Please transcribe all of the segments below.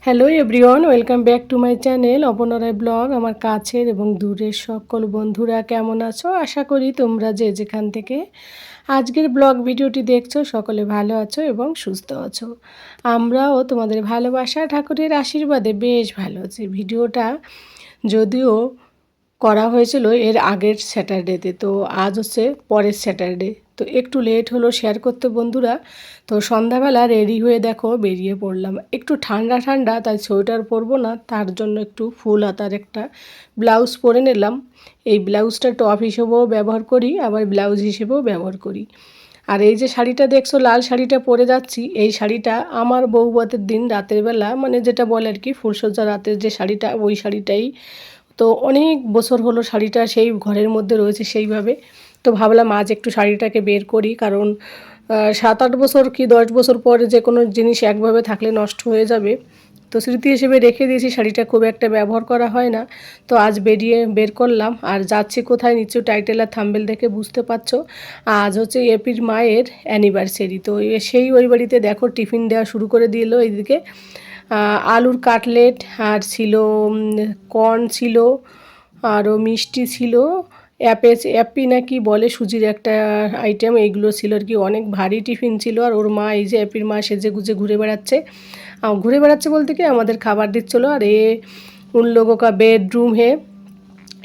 Hello everyone, welcome back to my channel অপনারায় blog. আমার কাছের এবং দূরের সকল বন্ধুরা কেমন আছো? আশা করি তোমরা যে যেখান থেকে আজকের ব্লগ ভিডিওটি দেখছো সকলে ভালো আছো এবং সুস্থ আছো। আমরাও তোমাদের ভালোবাসা ঠাকুরের আশীর্বাদে বেশ ভালো আছি। ভিডিওটা যদিও করা হয়েছিল এর আগের স্যাটারডেতে, তো আজ হচ্ছে পরের স্যাটারডে, তো একটু লেট হলো শেয়ার করতে বন্ধুরা। তো সন্ধ্যাবেলা রেডি হয়ে দেখো বেরিয়ে পড়লাম। একটু ঠান্ডা ঠান্ডা, তাই সোয়েটার পরবো না, তার জন্য একটু ফুল হাতার একটা ব্লাউজ পরে নিলাম। এই ব্লাউজটা টপ হিসেবেও ব্যবহার করি, আবার ব্লাউজ হিসেবেও ব্যবহার করি। আর এই যে শাড়িটা দেখছো, লাল শাড়িটা পরে যাচ্ছি, এই শাড়িটা আমার বউভাতের দিন রাতের বেলা, মানে যেটা বলে আর কি ফুলসজ্জা রাতের যে শাড়িটা, ওই শাড়িটাই। তো অনেক বছর হলো শাড়িটা সেই ঘরের মধ্যে রয়েছে সেইভাবে। তো ভাবলাম আজ একটু শাড়িটাকে বের করি, কারণ 7-8 বছর কি 10 বছর পরে যে কোনো জিনিস একভাবে থাকলে নষ্ট হয়ে যাবে। তো স্মৃতি হিসেবে রেখে দিয়েছি, শাড়িটা খুব একটা ব্যবহার করা হয় না। তো আজ বের করলাম। আর যাচ্ছি কোথায় নিশ্চয়ই টাইটেল আর থাম্বেল দেখে বুঝতে পারছো। আজ হচ্ছে এপির মায়ের অ্যানিভার্সারি। তো সেই ওই বাড়িতে দেখো টিফিন দেওয়া শুরু করে দিল। এইদিকে আলুর কাটলেট আর ছিল, কর্ন ছিল, আরও মিষ্টি ছিল, অ্যাপি না কি বলে সুজির একটা আইটেম, এইগুলো ছিল আর কি। অনেক ভারী টিফিন ছিল। আর ওর মা, এই যে অ্যাপির মা, সেজে গুজে ঘুরে বেড়াচ্ছে বলতে কি আমাদের খাবার দিচ্ছিলো। আর उन लोगों का बेडरूम है,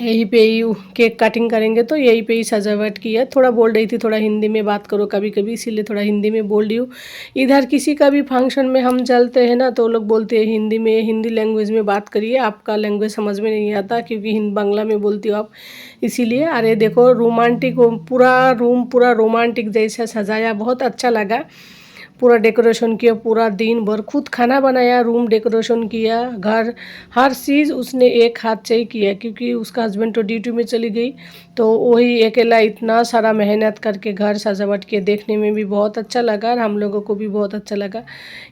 यहीं पे ही केक कटिंग करेंगे, तो यहीं पे ही सजावट की है। थोड़ा बोल रही थी थोड़ा हिंदी में बात करो कभी कभी, इसीलिए थोड़ा हिंदी में बोल रही हूँ। इधर किसी का भी फंक्शन में हम चलते हैं ना, तो लोग बोलते हैं हिंदी में, हिंदी लैंग्वेज में बात करिए, आपका लैंग्वेज समझ में नहीं आता क्योंकि हिंदी बांग्ला में बोलती हो आप, इसीलिए। अरे देखो रोमांटिक, पूरा रूम पूरा रोमांटिक जैसा सजाया, बहुत अच्छा लगा। पूरा डेकोरेशन किया, पूरा दिन भर खुद खाना बनाया, रूम डेकोरेशन किया, घर हर चीज़ उसने एक हाथ से ही किया, क्योंकि उसका हस्बैंड तो ड्यूटी में चली गई। तो वही अकेला इतना सारा मेहनत करके घर सजावट किया, देखने में भी बहुत अच्छा लगा और हम लोगों को भी बहुत अच्छा लगा,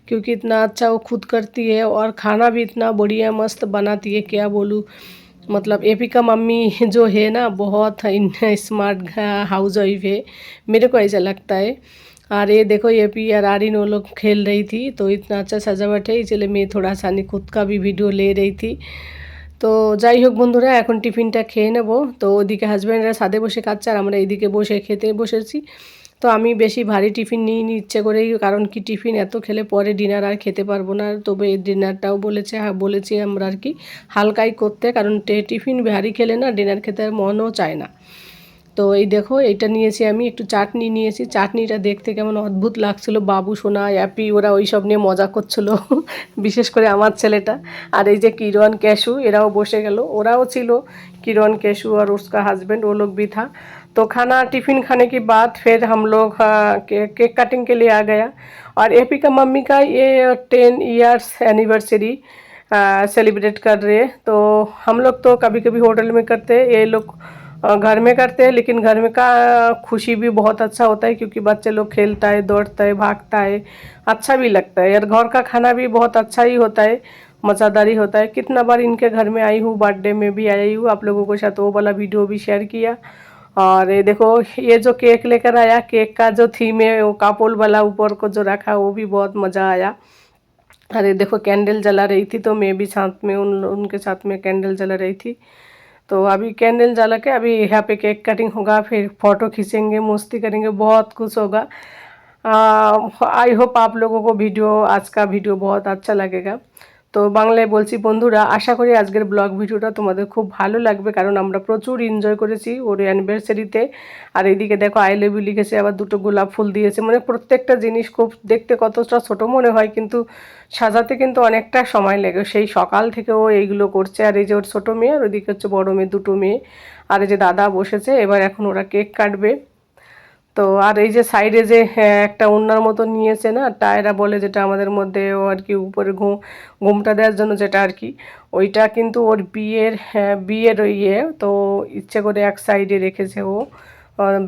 क्योंकि इतना अच्छा वो खुद करती है और खाना भी इतना बढ़िया मस्त बनाती है, क्या बोलूँ। मतलब एपी का मम्मी जो है ना, बहुत स्मार्ट हाउस वाइफ है, मेरे को ऐसा लगता है। और ये देखो एपी और आरिन वो लोग खेल रही थी, तो इतना अच्छा सजावट है, इसलिए मैं थोड़ा सा खुद का भी वीडियो ले रही थी। তো যাই হোক বন্ধুরা, এখন টিফিনটা খেয়ে নেব। তো ওদিকে হাজব্যান্ডরা ছাদে বসে খাচ্ছে আর আমরা এইদিকে বসে খেতে বসেছি। তো আমি বেশি ভারী টিফিন নিইনি ইচ্ছে করেই, কারণ কি টিফিন এত খেলে পরে ডিনার আর খেতে পারবো না। তবে এই ডিনারটাও বলেছি আমরা আর কি হালকাই করতে, কারণ টিফিন ভারী খেলে না ডিনার খেতে আর মনও চায় না। তো এই দেখো এইটা নিয়েছি, আমি একটু চাটনি নিয়েছি। চাটনিটা দেখতে কেমন অদ্ভুত লাগছিল, বাবু সোনা অ্যাপি ওরা ওই সব নিয়ে মজা করছিল বিশেষ করে আমার ছেলেটা। আর এই যে কিরণ कैशू এরাও বসে গেল, ওরাও ছিল किरण कैशू और उसका हस्बैंड, वो लोग भी था। तो खाना टिफ़िन खाने के बाद फिर हम लोग केक कटिंग के लिए आ गया। और एपी का मम्मी का ये 10 ईयर्स एनिवर्सरी सेलिब्रेट कर रहे हैं। तो हम लोग तो कभी कभी होटल में करते हैं, ये लोग घर में करते हैं, लेकिन घर में का खुशी भी बहुत अच्छा होता है, क्योंकि बच्चे लोग खेलता है, दौड़ता है, भागता है, अच्छा भी लगता है। और घर का खाना भी बहुत अच्छा ही होता है, मज़ेदारी होता है। कितना बार इनके घर में आई हूँ, बर्थडे में भी आई हूँ, आप लोगों के साथ वो वाला वीडियो भी शेयर किया। और ये देखो ये जो केक लेकर आया, केक का जो थीम है वो कापोल वाला ऊपर को जो रखा, वो भी बहुत मज़ा आया। अरे देखो कैंडल जला रही थी, तो मैं भी साथ में उनके साथ में कैंडल जला रही थी। तो अभी कैंडल जला के अभी यहाँ पे केक कटिंग होगा, फिर फ़ोटो खींचेंगे, मस्ती करेंगे, बहुत कुछ होगा। आई होप आप लोगों को आज का वीडियो बहुत अच्छा लगेगा। তো বাংলায় বলছি বন্ধুরা, আশা করি আজকের ব্লগ ভিডিওটা তোমাদের খুব ভালো লাগবে, কারণ আমরা প্রচুর এনজয় করেছি ওর অ্যানিভার্সারিতে। আর এইদিকে দেখো আই লাভ ইউ লিখেছে, আবার দুটো গোলাপ ফুল দিয়েছে, মানে প্রত্যেকটা জিনিস খুব দেখতে কতটা ছোট মনে হয়, কিন্তু সাজাতে কিন্তু অনেকটা সময় লাগে। সেই সকাল থেকে ও এইগুলো করছে। আর এই যে ওর ছোটো মেয়ে, আর ওইদিকে হচ্ছে বড়ো মেয়ে, দুটো মেয়ে। আর এই যে দাদা বসেছে, এবার এখন ওরা কেক কাটবে। তো আর এই যে সাইডে যে একটা ওড়নার মতো নিয়েছে না, টায়রা বলে যেটা আমাদের মধ্যে, ও আর কি উপরে ঘুমটা দেওয়ার জন্য যেটা আর কি, ওইটা কিন্তু ওর বিয়ের ইয়ে, তো ইচ্ছে করে এক সাইডে রেখেছে ও,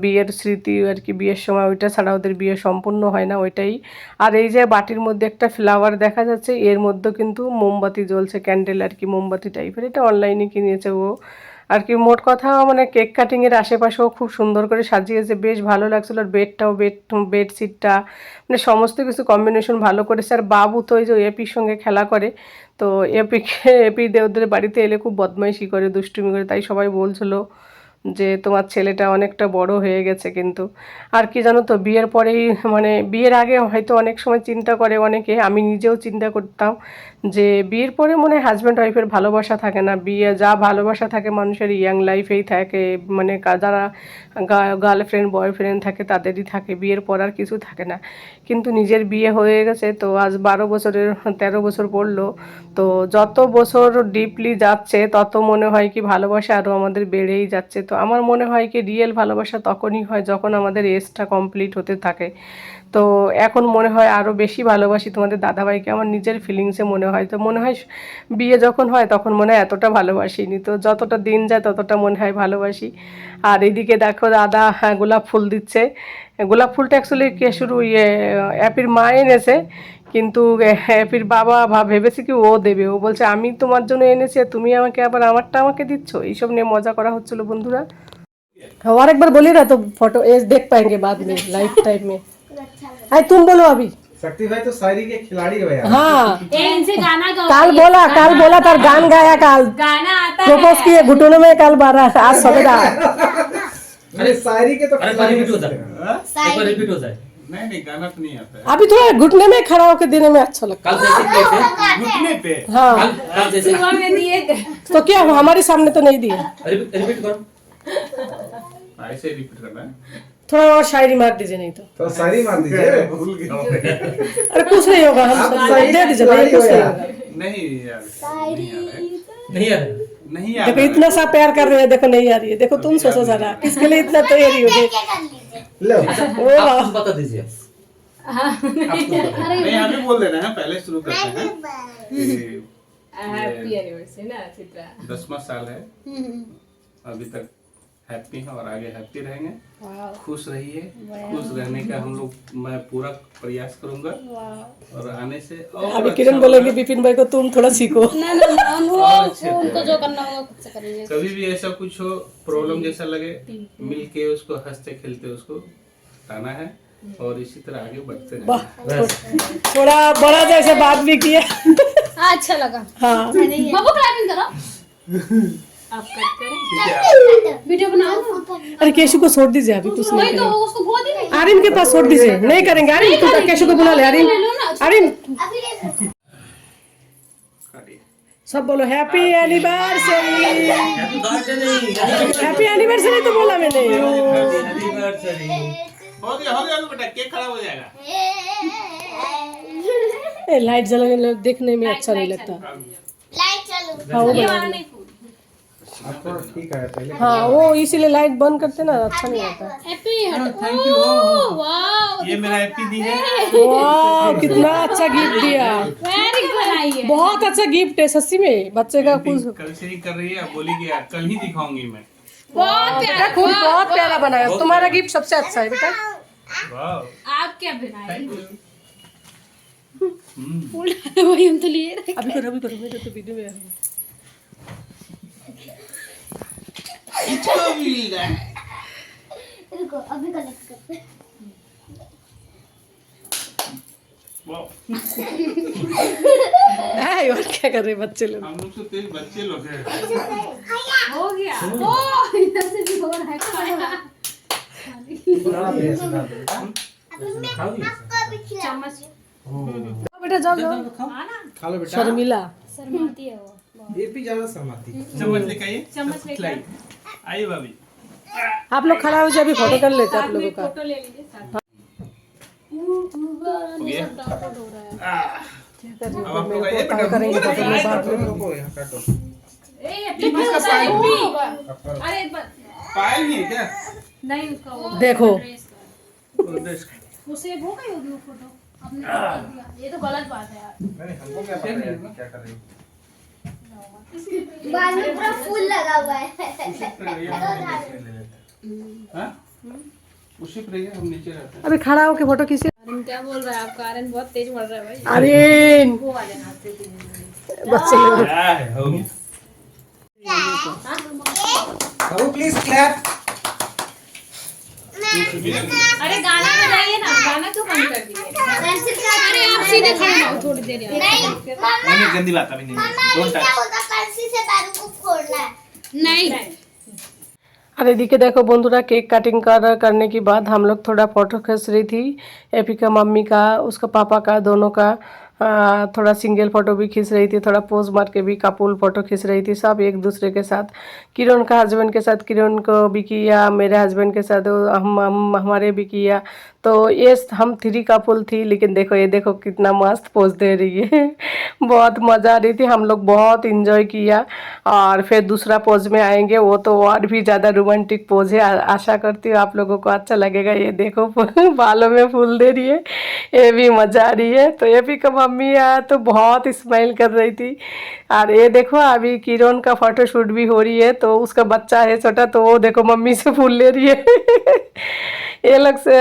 বিয়ের স্মৃতি আর কি, বিয়ের সময় ওইটা ছাড়া ওদের বিয়ে সম্পূর্ণ হয় না, ওইটাই। আর এই যে বাটির মধ্যে একটা ফ্লাওয়ার দেখা যাচ্ছে, এর মধ্যে কিন্তু মোমবাতি জ্বলছে, ক্যান্ডেল আর কি, মোমবাতি টাইপের, এটা অনলাইনে কিনেছে ও। আর কি মোট কথা মানে কেক কাটিংয়ের আশেপাশেও খুব সুন্দর করে সাজিয়েছে, বেশ ভালো লাগছিল। আর বেডশিটটা মানে সমস্ত কিছু কম্বিনেশন ভালো করেছে। আর বাবু তো ওই যে এপির সঙ্গে খেলা করে, তো এপি ওদের বাড়িতে এলে খুব বদমাইশি করে, দুষ্টুমি করে, তাই সবাই বলছিল যে তোমার ছেলেটা অনেকটা বড় হয়ে গেছে। কিন্তু আর কি জানো তো, বিয়ের পরেই মানে বিয়ের আগে হয়তো অনেক সময় চিন্তা করে অনেকে, আমি নিজেও চিন্তা করতাম যে বিয়ের পরে মনে হয় হাজব্যান্ড ওয়াইফের ভালোবাসা থাকে না, বিয়ে যা ভালোবাসা থাকে মানুষের ইয়াং লাইফেই থাকে, মানে যারা গার্লফ্রেন্ড বয়ফ্রেন্ড থাকে তাদেরই থাকে, বিয়ের পর আর কিছু থাকে না। কিন্তু নিজের বিয়ে হয়ে গেছে তো আজ 12 বছরের 13 বছর পড়লো, তো যত বছর ডিপলি যাচ্ছে তত মনে হয় কি ভালোবাসা আরও আমাদের বেড়েই যাচ্ছে। তো আমার মনে হয় কি রিয়েল ভালোবাসা তখনই হয় যখন আমাদের এজটা কমপ্লিট হতে থাকে। তো এখন মনে হয় আরও বেশি ভালোবাসি তোমাদের দাদাভাইকে, আমার নিজের ফিলিংসে মনে হয়। তো মনে হয় বিয়ে যখন হয় তখন মনে হয় এতটা ভালোবাসিনি, তো যতটা দিন যায় ততটা মনে হয় ভালোবাসি। আর এদিকে দেখো দাদা গোলাপ ফুল দিচ্ছে। গোলাপ ফুলটা অ্যাকচুয়ালি কে শুরু অ্যাপির মা এনেছে, কিন্তু হ্যাপির বাবা ভেবেছে কি ও দেবে, ও বলছে আমি তোমার জন্য এনেছি তুমি আমাকে আবার আমারটা আমাকে দিচ্ছ, এইসব নিয়ে মজা করা হচ্ছিল বন্ধুরা। और एक बार बोलिए ना तो फोटो ये देख पाएंगे बाद में लाइफ टाइम में। आई तुम बोलो अभी। शक्ति भाई तो शायरी के खिलाड़ी हो यार। हाँ इनसे गाना गाओ। काल बोला था गान गाया, काल गाना आता प्रपोज किए घुटनों में, काल बारह आज सवेरा। अरे शायरी के तो खिलाड़ी रिपीट हो हो जाए, सकते एक बार रिपीट हो जाए। नहीं गाना तो नहीं आता है। अभी थोड़ा घुटने में खड़ा होकर देने में अच्छा लगता कल जैसे किए थे, है। घुटने पे हाँ कल जैसे सुबह में दिए थे। तो क्या हुआ, हमारे सामने तो नहीं दिया। रिपीट करो। ऐसे रिपीट करना है। थोड़ा और शायरी मार दीजिए नहीं तो। तो शायरी मार दीजिए। भूल गया हूँ। अरे कुछ नहीं होगा, हम सब दे दीजिए भाई, कुछ नहीं होगा। नहीं यार नहीं यार, नहीं देखो यार इतना सा प्यार कर रहे हैं, देखो नहीं आ रही है, देखो तुम सोचो जरा किसके लिए इतना तैयारी हो गई। लो ओ आप वाह, कुछ बता दीजिए। नहीं अभी बोल देना है, पहले शुरू करते हैं। हैप्पी एनिवर्सरी ना चित्रा। 10वां साल है, अभी तक हैप्पी है और आगे हैप्पी रहेंगे। खुश रहिए, खुश रहने का हम लोग मैं पूरा प्रयास करूंगा और आने से और अभी अच्छा किरण बोलेंगे विपिन भाई को तुम थोड़ा सीखो। और अच्छे उनको जो करना होगा खुद से करेंगे। कभी भी ऐसा कुछ हो प्रॉब्लम जैसा लगे, मिल के उसको हंसते खेलते उसको हटाना है और इसी तरह आगे बढ़ते वाह, रहेंगे। थोड़ा बड़ा जैसे बात भी किया। अच्छा लगा। हाँ बाबू क्लैपिंग करो। आप कट करें। ठीक है वीडियो बनाओ। अरे केशु को छोड़ दीजिए, अभी कुछ नहीं वही तो करेंगे। उसको गोदी में आरिन के पास छोड़ दीजिए, नहीं करेंगे। आरिन तू केशु को बुला ले। आरिन आरिन काटिए। सब बोलो हैप्पी एनिवर्सरी। हैप्पी बर्थडे नहीं, हैप्पी एनिवर्सरी तो बोला मैंने। Happy birthday. हो गया बेटा, केक खराब हो जाएगा। ए, लाइट जलाने देखने में अच्छा नहीं लगता। हाँ वो बना दो। आपको ठीक है पहले। हाँ वो इसीलिए लाइट बंद करते ना, अच्छा नहीं आता। Happy thank you. वाओ ये मेरा हैप्पी दी है। वाह कितना अच्छा गिफ्ट दिया, वेरी गुड बनाई है। बहुत अच्छा गिफ्ट है सच्ची में, बच्चे का खुश। कल से ही कर रही है, अब बोलेगी यार कल ही दिखाऊंगी मैं। बहुत बेटा प्यारा। खुद बहुत प्यारा बनाया, तुम्हारा गिफ्ट सबसे अच्छा है बेटा। वाह आप क्या बनाए? हम्म। वही हम तो लिए थे। अभी करो मेरे तो वीडियो में आ रही है। इसको भी मिल रहा है। रुको अभी कनेक्ट करते हैं। वाह, है और क्या कर रहे बच्चे लोग। हम लोग से तेज बच्चे लोग हैं। हो गया। ओ इधर से भी हो रहा है। चम्मच बेटा जाओ जाओ, खा लो बेटा। शर्मिला शर्माती है वो। ये भी ज्यादा शर्माती है। चम्मच लेके आइए, चम्मच लेके खिलाइए। आइए भाभी। आप लोग खड़ा हो जाए, अभी फोटो कर लेते हैं आप साथ में लोगों का। फोटो ले लीजिए साथ में। हो गया? अब आप लोग आइए बेटा। करेंगे फोटो में बाद में। रुको यहाँ काटो। ए हैप्पी बर्थडे। अरे एक बार पायल ही है क्या? नहीं उसका वो देखो वो सेव हो गई होगी वो फोटो आपने कर दिया। ये तो गलत बात है यार। नहीं हमको क्या पता यार क्या कर रही है। बाल में पूरा फूल लगा हुआ है। हाँ? उसी पर रहिए, हम नीचे रहते हैं। अभी खड़ा होके फोटो खींचे। आर्यन क्या बोल रहा है आपका? आर्यन बहुत तेज बढ़ रहा है भाई। आर्यन वो वाले हाथ से बच्चे लोग क्या है? हो गया। बाबू प्लीज क्लैप। अरे गाना बजाइए ना, गाना क्यों बंद कर दिए? अरे आप सीधे खड़े रहो थोड़ी देर यार। नहीं नहीं गंदी बात अभी नहीं। डोंट क्या टच। बोलता पेंसिल से पैरों को फोड़ना है। नहीं और एदिके देखो बंधुरा केक कटिंग करने के बाद हम लोग थोड़ा फ़ोटो खींच रही थी। एपी का, मम्मी का, उसका पापा का, दोनों का थोड़ा सिंगल फ़ोटो भी खींच रही थी, थोड़ा पोज मार के भी कपल फ़ोटो खींच रही थी, सब एक दूसरे के साथ। किरण का हस्बैंड के साथ किरण को भी किया, मेरे हस्बैंड के साथ हम हमारे भी किया। तो ये हम 3 कपल थी, लेकिन देखो ये देखो कितना मस्त पोज दे रही है। बहुत मज़ा आ रही थी, हम लोग बहुत इंजॉय किया। और फिर दूसरा पोज में आएंगे, वो तो और भी ज़्यादा रोमांटिक पोज है। आशा करती हूँ आप लोगों को अच्छा लगेगा। ये देखो बालों में फूल दे रही है, ये भी मज़ा आ रही है। तो ये भी का मम्मी है तो बहुत स्माइल कर रही थी। और ये देखो अभी किरण का फोटो शूट भी हो रही है, तो उसका बच्चा है छोटा, तो वो देखो मम्मी से फूल ले रही है। ये लोग से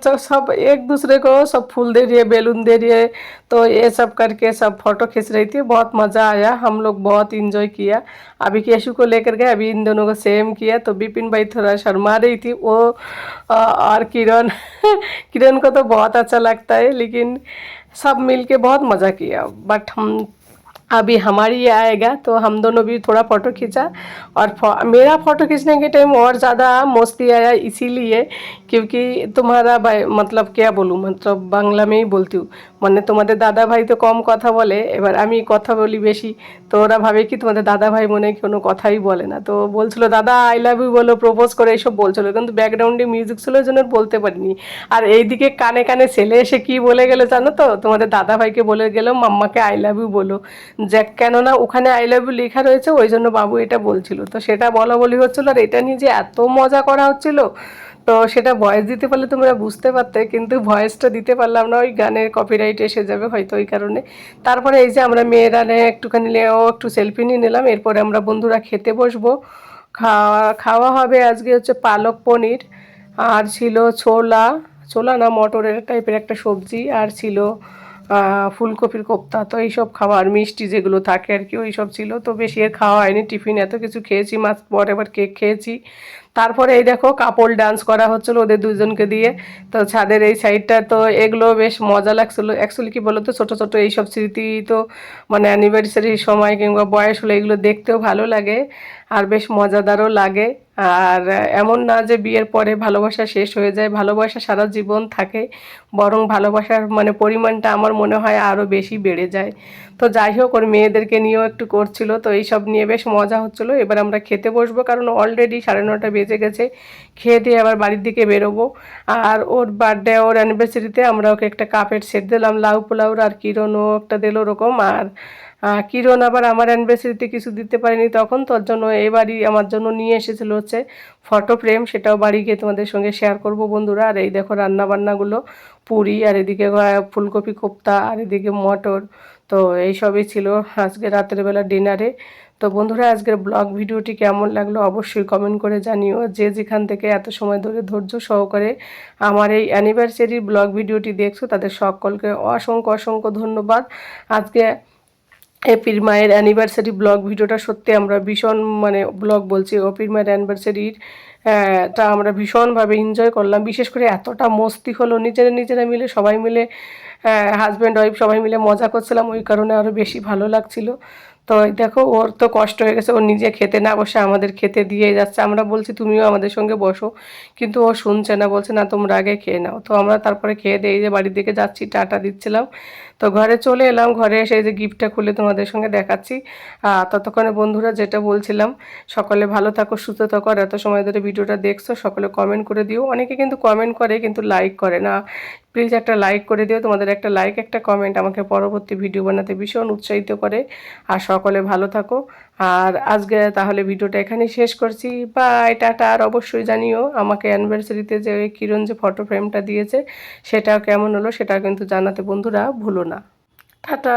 तो सब एक दूसरे को सब फूल दे रही है, बैलून दे रही है। तो ये सब करके सब फोटो खींच रही थी, बहुत मज़ा आया, हम लोग बहुत इंजॉय किया। अभी केशु को लेकर गए, अभी इन दोनों को सेम किया। तो विपिन भाई थोड़ा शर्मा रही थी वो, और किरण किरण को तो बहुत अच्छा लगता है, लेकिन सब मिलके बहुत मज़ा किया। बट हम अभी हमारी ये आएगा तो हम दोनों भी थोड़ा फ़ोटो खींचा। और मेरा फ़ोटो खींचने के टाइम और ज़्यादा मस्ती आया, इसीलिए क्योंकि तुम्हारा भाई, मतलब क्या बोलूँ, मतलब बांग्ला में ही बोलती हूँ, মানে তোমাদের দাদা ভাই তো কম কথা বলে, এবার আমি কথা বলি বেশি। তো ওরা ভাবে কি তোমাদের দাদা ভাই মনে হয় কোনো কথাই বলে না। তো বলছিল দাদা আই লাভ ইউ বলো, প্রপোজ করে এইসব বলছিল, কিন্তু ব্যাকগ্রাউন্ডে মিউজিক ছিল ওই জন্য বলতে পারিনি। আর এইদিকে কানে কানে ছেলে এসে কি বলে গেলো জানো তো, তোমাদের দাদা ভাইকে বলে গেল মাম্মাকে আই লাভ ইউ বলো, যে কেননা ওখানে আই লাভ ইউ লেখা রয়েছে, ওই জন্য বাবু এটা বলছিল। তো সেটা বলা বলি হচ্ছিলো, আর এটা নিয়ে যে এত মজা করা হচ্ছিল, তো সেটা ভয়েস দিতে পারলে তোমরা বুঝতে পারতে, কিন্তু ভয়েসটা দিতে পারলাম না, ওই গানের কপিরাইট এসে যাবে হয়তো ওই কারণে। তারপরে এই যে আমরা মেয়েরা একটুখানি একটু সেলফি নিয়ে নিলাম, এরপরে আমরা বন্ধুরা খেতে বসবো। খাওয়া হবে আজকে হচ্ছে পালক পনির, আর ছিল ছোলা ছোলা না মটরের টাইপের একটা সবজি, আর ছিল ফুলকপির কোপ্তা। তো এইসব খাবার মিষ্টি যেগুলো থাকে আর কি, ওই সব ছিল। তো বেশি আর খাওয়া হয়নি, টিফিন এত কিছু খেয়েছি, মাছ পর এবার কেক খেয়েছি। তারপরে এই দেখো কাপল ডান্স করা হচ্ছিলো ওদের দুজনকে দিয়ে। তো ছাদের এই সাইডটা, তো এগুলো বেশ মজা লাগছিলো। অ্যাকচুয়ালি কি বলো তো, ছোটো ছোটো এইসব স্মৃতি তো মানে অ্যানিভার্সারির সময় কিংবা বয়স হলে এগুলো দেখতেও ভালো লাগে, আর বেশ মজাদারও লাগে। আর এমন না যে বিয়ের পরে ভালোবাসা শেষ হয়ে যায়, ভালোবাসা সারা জীবন থাকে, বরং ভালোবাসার মানে পরিমাণটা আমার মনে হয় আরও বেশি বেড়ে যায়। তো যাই হোক, ওর মেয়েদেরকে নিয়েও একটু করছিল, তো এইসব নিয়ে বেশ মজা হচ্ছিলো। এবার আমরা খেতে বসবো, কারণ অলরেডি 9:30 বেজে গেছে। খেয়ে দিয়ে আবার বাড়ির দিকে বেরোবো। আর ওর বার্থডে, ওর অ্যানিভার্সারিতে আমরা ওকে একটা কাপের সেট দিলাম, লাউ পোলাউর, আর কিরণও একটা দিল ওরকম। আর কিরণ আবার আমার অ্যানিভার্সারিতে কিছু দিতে পারেনি তখন, তোর জন্য এবারই আমার জন্য নিয়ে এসেছিলো হচ্ছে ফটো ফ্রেম, সেটাও বাড়ি গিয়ে তোমাদের সঙ্গে শেয়ার করব বন্ধুরা। আর এই দেখো রান্নাবান্নাগুলো, পুরি, আর এদিকে ফুলকপি কোপ্তা, আর এদিকে মটর। তো এইসবই ছিল আজকে রাতের বেলা ডিনারে। তো বন্ধুরা আজকের ব্লগ ভিডিওটি কেমন লাগলো অবশ্যই কমেন্ট করে জানিও। যে যেখান থেকে এত সময় ধরে ধৈর্য সহকারে আমার এই অ্যানিভার্সারি ব্লগ ভিডিওটি দেখছো, তাদের সকলকে অসংখ্য অসংখ্য ধন্যবাদ। আজকে এপির মায়ের অ্যানিভার্সারি ব্লগ ভিডিওটা সত্যি আমরা ভীষণ, মানে ব্লগ বলছি, অপির মায়ের অ্যানিভার্সারির টা আমরা ভীষণভাবে এনজয় করলাম। বিশেষ করে এতটা মস্তি হলো, নিজেরা মিলে সবাই মিলে, হাজব্যান্ড ওয়াইফ সবাই মিলে মজা করছিলাম, ওই কারণে আরও বেশি ভালো লাগছিল। তো দেখো ওর তো কষ্ট হয়ে গেছে, ও নিজে খেতে না বসে আমাদের খেতে দিয়ে যাচ্ছে। আমরা বলছি তুমিও আমাদের সঙ্গে বসো, কিন্তু ও শুনছে না, বলছে না তোমরা আগে খেয়ে নাও। তো আমরা তারপরে খেয়ে দিয়ে যে বাড়ির দিকে যাচ্ছি, টাটা দিচ্ছিলাম। তো ঘরে চলে এলাম, ঘরে এসে যে গিফটটা খুলে তোমাদের সঙ্গে দেখাচ্ছি। ততক্ষণে বন্ধুরা যেটা বলছিলাম, সকলে ভালো থাকো, সুস্থ থাকো। আর এত সময় ধরে ভিডিওটা দেখছো, সকলে কমেন্ট করে দিও। অনেকে কিন্তু কমেন্ট করে কিন্তু লাইক করে না, প্লিজ একটা লাইক করে দিও। তোমাদের একটা লাইক, একটা কমেন্ট আমাকে পরবর্তী ভিডিও বানাতে ভীষণ উৎসাহিত করে। আর সকলে ভালো থাকো। আর আজকে তাহলে ভিডিওটা এখানেই শেষ করছি, বাই, টাটা। আর অবশ্যই জানিও আমাকে অ্যানিভার্সারিতে যে কিরণ যে ফটো ফ্রেমটা দিয়েছে সেটাও কেমন হলো, সেটাও কিন্তু জানাতে বন্ধুরা ভুলো না। টাটা।